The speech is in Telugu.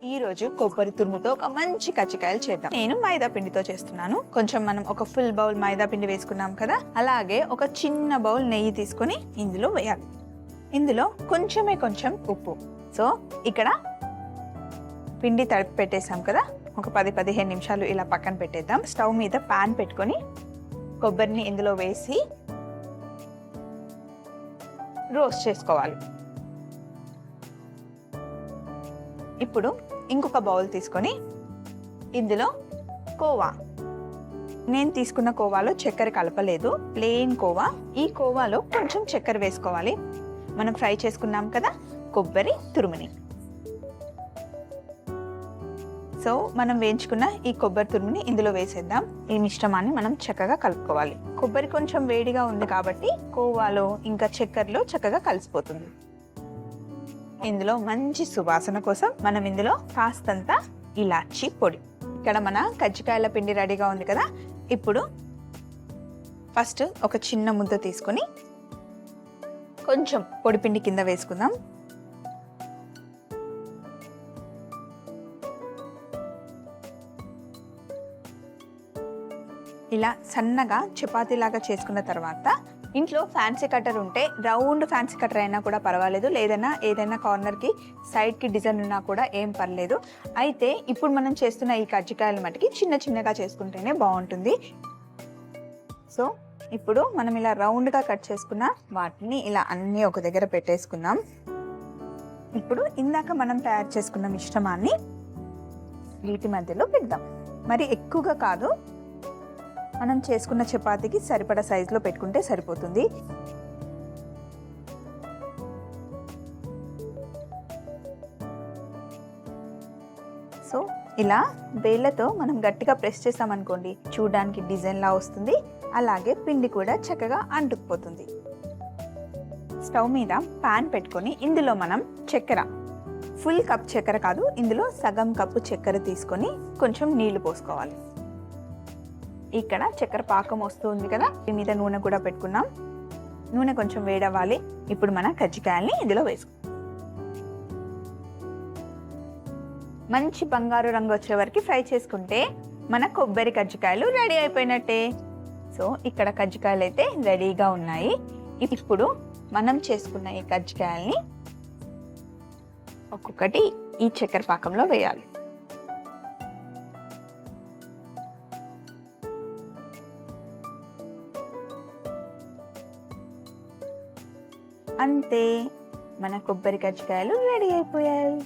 ఈ రోజు కొబ్బరి తురుముతో ఒక మంచి కజ్జికాయలు చేద్దాం. నేను మైదా పిండితో చేస్తున్నాను. కొంచెం మనం ఒక ఫుల్ బౌల్ మైదా పిండి వేసుకున్నాం కదా, అలాగే ఒక చిన్న బౌల్ నెయ్యి తీసుకొని ఇందులో వేయాలి. ఇందులో కొంచెం ఉప్పు. సో ఇక్కడ పిండి తడిపి పెట్టేసాం కదా, ఒక 10-15 నిమిషాలు ఇలా పక్కన పెట్టేద్దాం. స్టవ్ మీద పాన్ పెట్టుకొని కొబ్బరిని ఇందులో వేసి రోస్ట్ చేసుకోవాలి. ఇప్పుడు ఇంకొక బౌల్ తీసుకొని ఇందులో కోవా, నేను తీసుకున్న కోవాలో చక్కెర కలపలేదు, ప్లెయిన్ కోవా. ఈ కోవాలో కొంచెం చక్కెర వేసుకోవాలి. మనం ఫ్రై చేసుకున్నాం కదా కొబ్బరి తురుముని. సో మనం వేయించుకున్న ఈ కొబ్బరి తురుముని ఇందులో వేసేద్దాం. ఈ మిశ్రమాన్ని మనం చక్కగా కలుపుకోవాలి. కొబ్బరి కొంచెం వేడిగా ఉంది కాబట్టి కోవాలో ఇంకా చక్కెరలో చక్కగా కలిసిపోతుంది. ఇందులో మంచి సువాసన కోసం మనం ఇందులో కాస్తంత ఇలాచీ పొడి. ఇక్కడ మన కజ్జికాయల పిండి రెడీగా ఉంది కదా. ఇప్పుడు ఫస్ట్ ఒక చిన్న ముద్ద తీసుకొని కొంచెం పొడి పిండి కింద వేసుకుందాం. ఇలా సన్నగా చపాతీలాగా చేసుకున్న తర్వాత ఇంట్లో ఫ్యాన్సీ కట్టర్ ఉంటే రౌండ్ ఫ్యాన్సీ కట్టర్ అయినా కూడా పర్వాలేదు, లేదన్నా ఏదైనా కార్నర్కి సైడ్కి డిజైన్ ఉన్నా కూడా ఏం పర్లేదు. అయితే ఇప్పుడు మనం చేస్తున్న ఈ కజ్జికాయల మటుకి చిన్నగా చేసుకుంటేనే బాగుంటుంది. సో ఇప్పుడు మనం ఇలా రౌండ్గా కట్ చేసుకున్న వాటిని ఇలా అన్నీ ఒక దగ్గర పెట్టేసుకుందాం. ఇప్పుడు ఇందాక మనం తయారు చేసుకున్న మిశ్రమాన్ని వీటి మధ్యలో పెడదాం. మరి ఎక్కువగా కాదు, మనం చేసుకున్న చపాతీకి సరిపడా సైజులో పెట్టుకుంటే సరిపోతుంది. సో ఇలా వేళ్ళతో మనం గట్టిగా ప్రెస్ చేసామనుకోండి, చూడడానికి డిజైన్ లా వస్తుంది. అలాగే పిండి కూడా చక్కగా అంటుకుపోతుంది. స్టవ్ మీద పాన్ పెట్టుకొని ఇందులో మనం చక్కెర, ఫుల్ కప్ చక్కెర కాదు, ఇందులో సగం కప్పు చక్కెర తీసుకొని కొంచెం నీళ్లు పోసుకోవాలి. ఇక్కడ చక్కెర పాకం వస్తుంది కదా, దీని మీద నూనె కూడా పెట్టుకున్నాం. నూనె కొంచెం వేడవ్వాలి. ఇప్పుడు మన కజ్జికాయల్ని ఇందులో వేసుకుందాం. మంచి బంగారు రంగు వచ్చే వరకు ఫ్రై చేసుకుంటే మన కొబ్బరి కజ్జికాయలు రెడీ అయిపోయినట్టే. సో ఇక్కడ కజ్జికాయలు అయితే రెడీగా ఉన్నాయి. ఇప్పుడు మనం చేసుకున్న ఈ కజ్జికాయల్ని ఒక్కొక్కటి ఈ చక్కెర పాకంలో వేయాలి. అంతే, మన కొబ్బరి కజ్జికాయలు రెడీ అయిపోయాయి.